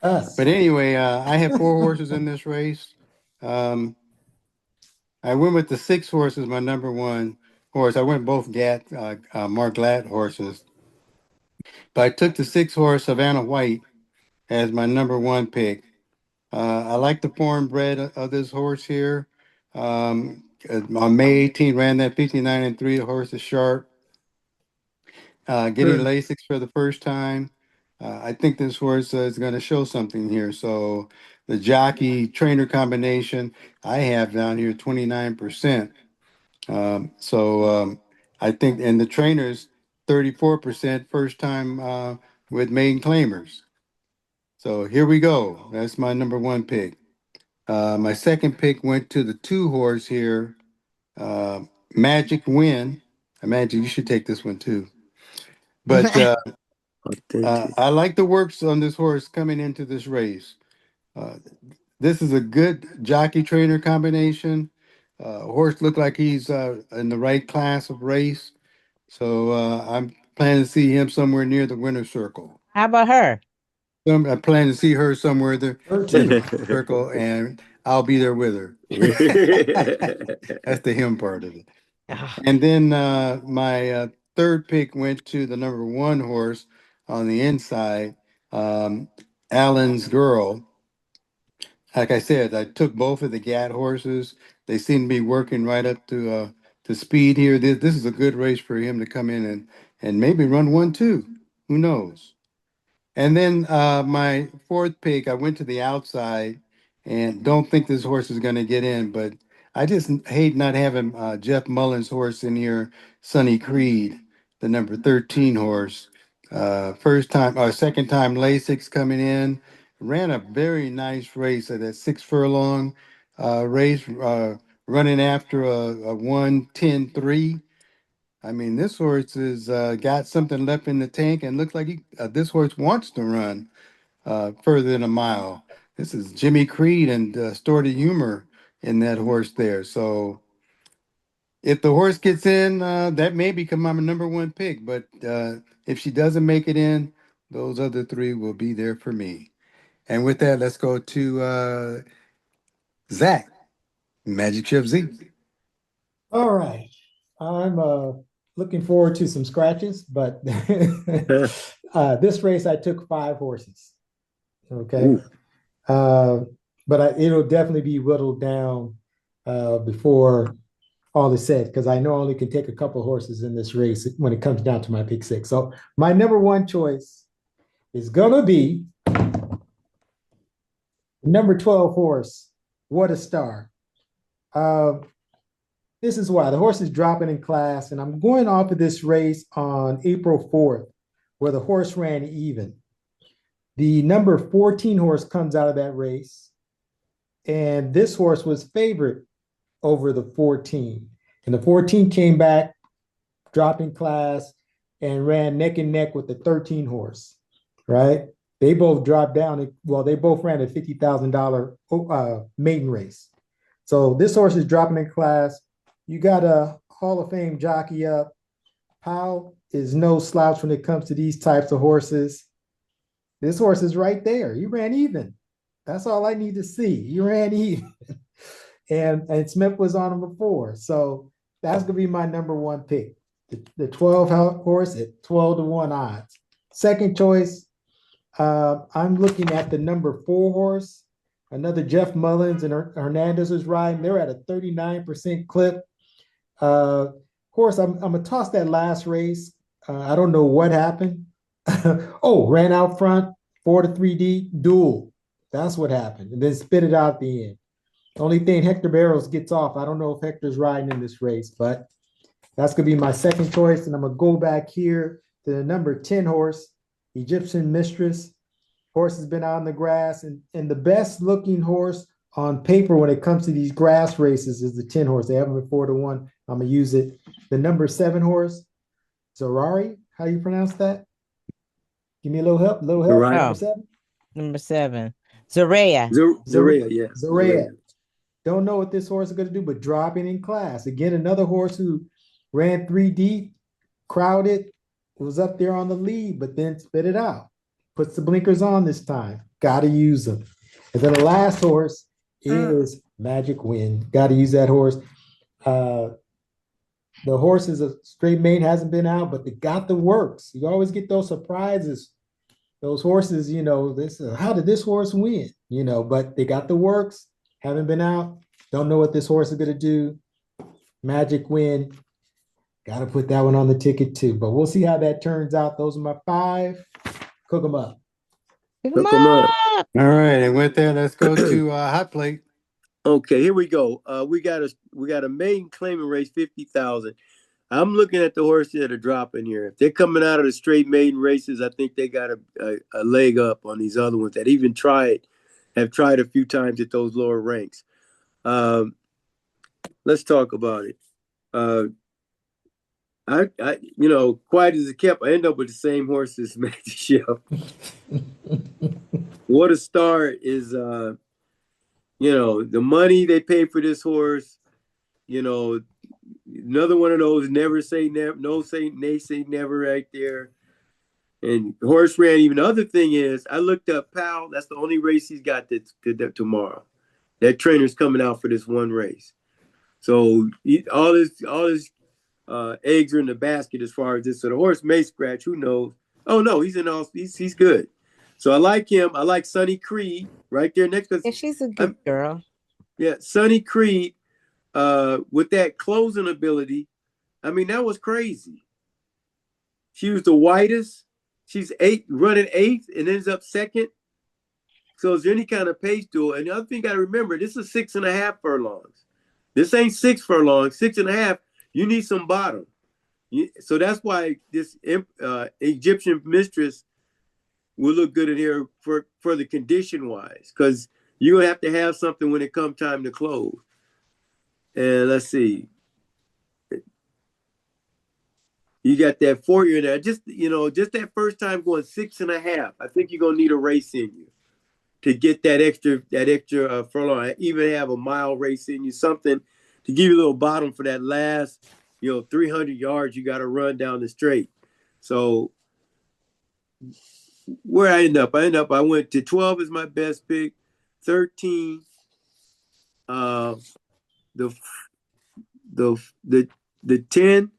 Us. But anyway, I have 4 horses in this race. I went with the 6 horses, my number 1 horse. I went both Mark Glatt horses. But I took the 6 horse, Havana White, as my number 1 pick. I like the form bred of this horse here. On May 18th, ran that 59 3. The horse is sharp. Getting Lasix for the first time. I think this horse is going to show something here. So the jockey trainer combination I have down here 29%. I think, and the trainers 34% first time with maiden claimers. So here we go. That's my number 1 pick. My second pick went to the 2 horse here, Magic Win. Magic, you should take this one too. But I like the works on this horse coming into this race. This is a good jockey trainer combination. Horse looked like he's in the right class of race. So I'm planning to see him somewhere near the winner's circle. How about her? I plan to see her somewhere in the winner's circle, and I'll be there with her. That's the him part of it. And then my third pick went to the number 1 horse on the inside, Allen's Girl. Like I said, I took both of the Gat horses. They seem to be working right up to speed here. This is a good race for him to come in and maybe run 1 2. Who knows? And then my 4th pick, I went to the outside and don't think this horse is going to get in, but I just hate not having Jeff Mullins' horse in here, Sunny Creed, the number 13 horse. Second time Lasix coming in, ran a very nice race at that 6 furlong race, running after a 1:10.3. I mean, this horse has got something left in the tank and looks like this horse wants to run further than a mile. This is Jimmy Creed and Storty Humor in that horse there. So if the horse gets in, that may become my number 1 pick. But if she doesn't make it in, those other 3 will be there for me. And with that, let's go to Zach, Magic Chef Z. All right. I'm looking forward to some scratches, but this race I took 5 horses. Okay. But it'll definitely be whittled down before all is said, because I know I only can take a couple horses in this race when it comes down to my pick 6. So my number 1 choice is gonna be number 12 horse, What a Star. This is why the horse is dropping in class, and I'm going off of this race on April 4th where the horse ran even. The number 14 horse comes out of that race, and this horse was favored over the 14. And the 14 came back, dropped in class, and ran neck and neck with the 13 horse, right? They both dropped down. Well, they both ran a $50,000 maiden race. So this horse is dropping in class. You got a Hall of Fame jockey up. Powell is no slouch when it comes to these types of horses. This horse is right there. He ran even. That's all I need to see. He ran even. and Smith was on him before. So that's going to be my number one pick. The 12 horse at 12-1 odds. Second choice, I'm looking at the number 4 horse. Another Jeff Mullins and Hernandez is riding. They're at a 39% clip. Horse, I'm going to toss that last race. I don't know what happened. Ran out front, 4-3D, duel. That's what happened. And then spit it out at the end. Only thing, Hector Barrows gets off. I don't know if Hector's riding in this race, but that's going to be my second choice. And I'm going to go back here to the number 10 horse, Egyptian Mistress. Horse has been out in the grass. And the best looking horse on paper when it comes to these grass races is the 10 horse. They have them at 4-1. I'm going to use it. The number 7 horse, Zerari. How do you pronounce that? Give me a little help. Right. Oh. Number 7. Number 7. Zaria. Zaria, yeah. Zaria. Don't know what this horse is going to do, but dropping in class. Again, another horse who ran 3 deep, crowded, was up there on the lead, but then spit it out. Puts the blinkers on this time. Got to use them. And then the last horse is Magic Wind. Got to use that horse. The horse is a straight main, hasn't been out, but they got the works. You always get those surprises. Those horses, how did this horse win? But they got the works, haven't been out, don't know what this horse is going to do. Magic Wind, got to put that one on the ticket too. But we'll see how that turns out. Those are my 5. Cook them up. Cook 'em up. All right, and with that, let's go to hot plate. Okay, here we go. We got a maiden claiming race 50,000. I'm looking at the horses that are dropping here. If they're coming out of the straight maiden races, I think they got a leg up on these other ones that even have tried a few times at those lower ranks. Let's talk about it. I quiet as it kept, I end up with the same horses, Magic Chef. What a Star is, the money they paid for this horse, another one of those never say never, no say, nay say never right there. And horse ran even. The other thing is, I looked up Powell. That's the only race he's got that's tomorrow. That trainer's coming out for this one race. So all his eggs are in the basket as far as this. So the horse may scratch. Who knows? Oh no, he's good. So I like him. I like Sunny Creed right there next. Yeah, she's a good girl. Yeah, Sunny Creed with that closing ability. I mean, that was crazy. She was the whitest. She's running 8th and ends up 2nd. So is there any kind of pace to it? And the other thing you got to remember, this is 6.5 furlongs. This ain't 6 furlongs, 6.5. You need some bottom. So that's why this Egyptian Mistress will look good in here for the condition wise, because you're going to have something when it comes time to close. And let's see. You got that 4-year in there. Just that first time going 6.5. I think you're going to need a race in you to get that extra furlong. Even have a mile race in you, something to give you a little bottom for that last, 300 yards you got to run down the straight. So where I end up, I went to 12 is my best pick, 13, the 10.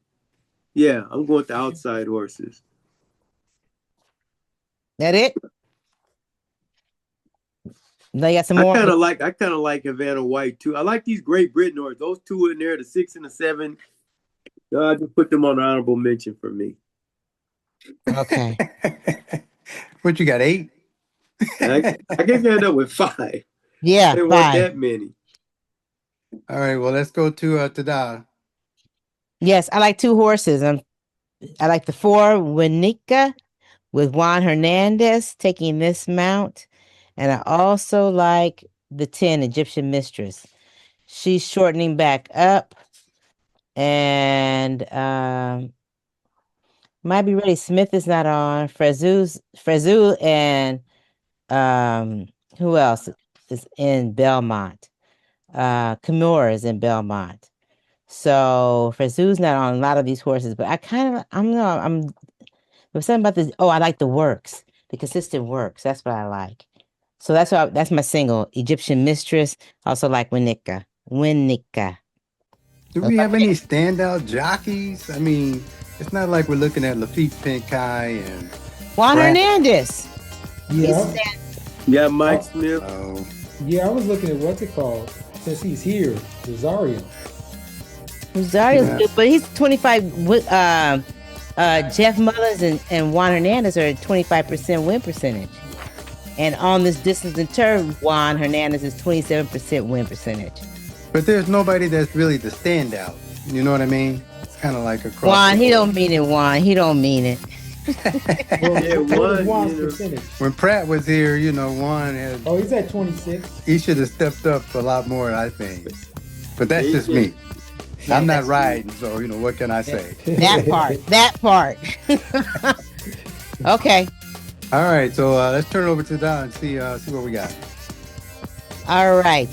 Yeah, I'm going with the outside horses. That it? No, you got some more. I kind of like Havana White too. I like these Great Britain horses. Those two in there, the 6 and the 7. I just put them on honorable mention for me. Okay. What you got, 8? I guess you end up with 5. Yeah, I didn't 5. want that many. All right, well, let's go to TADA. Yes, I like 2 horses. I like the 4 Winika with Juan Hernandez taking this mount. And I also like the 10, Egyptian Mistress. She's shortening back up. And might be ready. Smith is not on. Frezu and who else is in Belmont? Kimura is in Belmont. So Frezu's not on a lot of these horses, but there's something about this. Oh, I like the works, the consistent works. That's what I like. So that's my single, Egyptian Mistress. Also like Winika. Do we have any standout jockeys? I mean, it's not like we're looking at Lafitte Pinkai and Juan Hernandez. Yeah. Yeah, Mike Smith. Oh, Yeah, I was looking at what's it called since he's here, Rosario. Rosario's Yeah. good, but he's 25. Jeff Mullins and Juan Hernandez are at 25% win percentage. And on this distance and turf, Juan Hernandez is 27% win percentage. but there's nobody that's really the standout. You know what I mean? It's kind of like a cross. Juan, he don't mean it, Juan. He don't mean it. Well, Yeah, what is Juan, Juan's you know. percentage? When Pratt was here, Juan had Oh, he's at 26. he should have stepped up a lot more, I think. But that's He just did. me. I'm not riding, so what can I say? That part. Okay. All right, so let's turn it over to Don and see what we got. All right.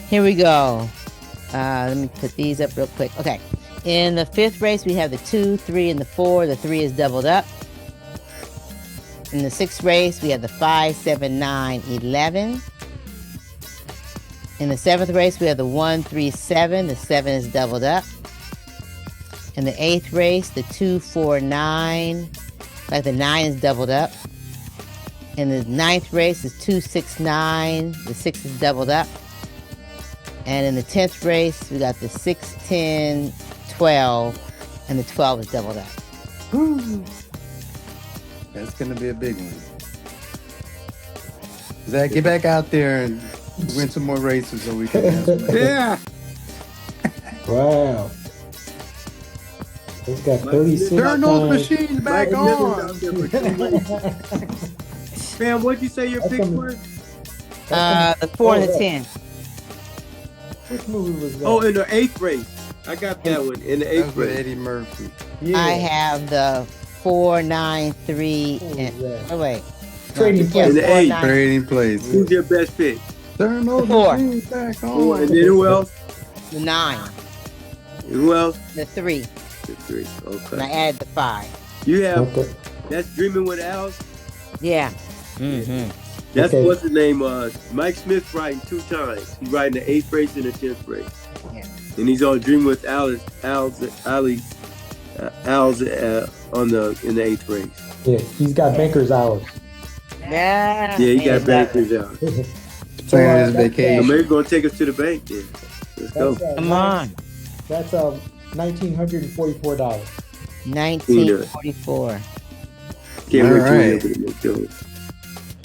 Here we go. Let me put these up real quick. Okay. In the 5th race, we have the 2, 3, and the 4. The 3 is doubled up. In the 6th race, we have the 5, 7, 9, 11. In the 7th race, we have the 1, 3, 7. The 7 is doubled up. In the 8th race, the 2, 4, 9. Like the 9 is doubled up. In the 9th race is 2, 6, 9. The 6 is doubled up. And in the 10th race, we got the 6, 10, 12. And the 12 is doubled up. Woo. That's going to be a big one. Zach, get back out there and win some more races so we can have some. Yeah. Wow. It's got 36. Turn those times. machines back Mike on. Smith was out there for 2 weeks. Fam, what'd you say your That's pick coming. was? The 4 and the 10. Which movie was that? Oh, in the 8th race. I got that one in the That 8th was with race. Eddie Murphy. yeah. I have the 4, 9, 3, What was and that? oh wait. Trading Yeah, Places. In the 4, 8. 9. Trading places. Who's your best pick? Turn those Four. machines back Oh, on. and then who else? The 9, Who else? the 3, The 3. and I Okay. added the 5. You have Okay. that's Dreaming with Owls. Yeah. Mm-hmm. That's Okay. what's his name. Mike Smith riding 2 times. He's riding the 8th race and the 10th race. Yeah. And he's on Dream with Owls in the 8th race. Yeah, he's got banker's hours. Yeah. Yeah, he got exactly. bankers out. Planning his So vacation. maybe gonna take us to the bank then. Let's go. Come on. That's $1,944. 1944. Can't wait All till right. we make those.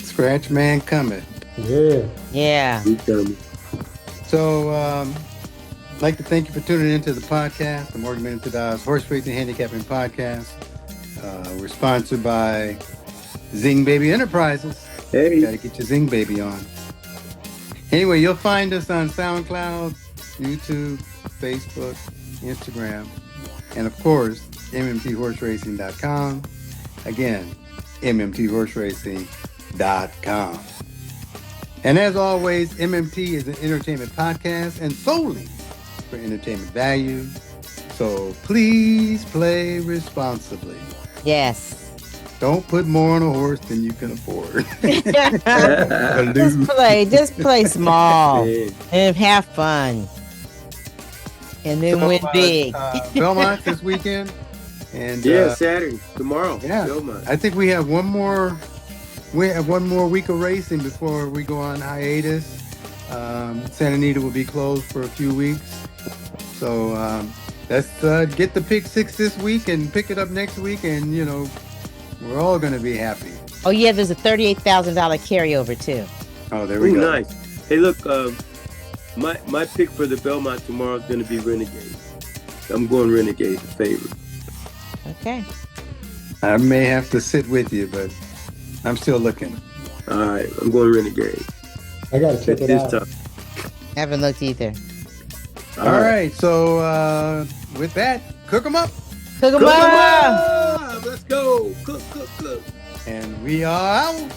Scratch man coming. Yeah. Yeah. He coming. So, I'd like to thank you for tuning into the podcast, the Morgan Mmt Pk6 Horse Racing Handicapping Podcast. We're sponsored by Zing Baby Enterprises. Hey, Got to get your Zing Baby on. Anyway, you'll find us on SoundCloud, YouTube, Facebook, Instagram, and of course, mmthorseracing.com. Again, mmthorseracing.com. And as always, MMT is an entertainment podcast and solely for entertainment value. So please play responsibly. Yes. Don't put more on a horse than you can afford. Just play small man. and have fun. And then win big. Belmont this weekend. And Yeah, Saturday, tomorrow. yeah, Belmont. I think we have one more week of racing before we go on hiatus. Santa Anita will be closed for a few weeks. So let's get the pick 6 this week and pick it up next week, and we're all going to be happy. Oh yeah, there's a $38,000 carryover too. Oh, there we Ooh, go. nice. Hey, look, my pick for the Belmont tomorrow is going to be Renegade. I'm going Renegade, the favorite. Okay. I may have to sit with you, but I'm still looking. All right, I'm going Renegade. I gotta check it out. Haven't looked either. All right. So with that, cook 'em up. Cook 'em up. Let's go. Cook. And we are out.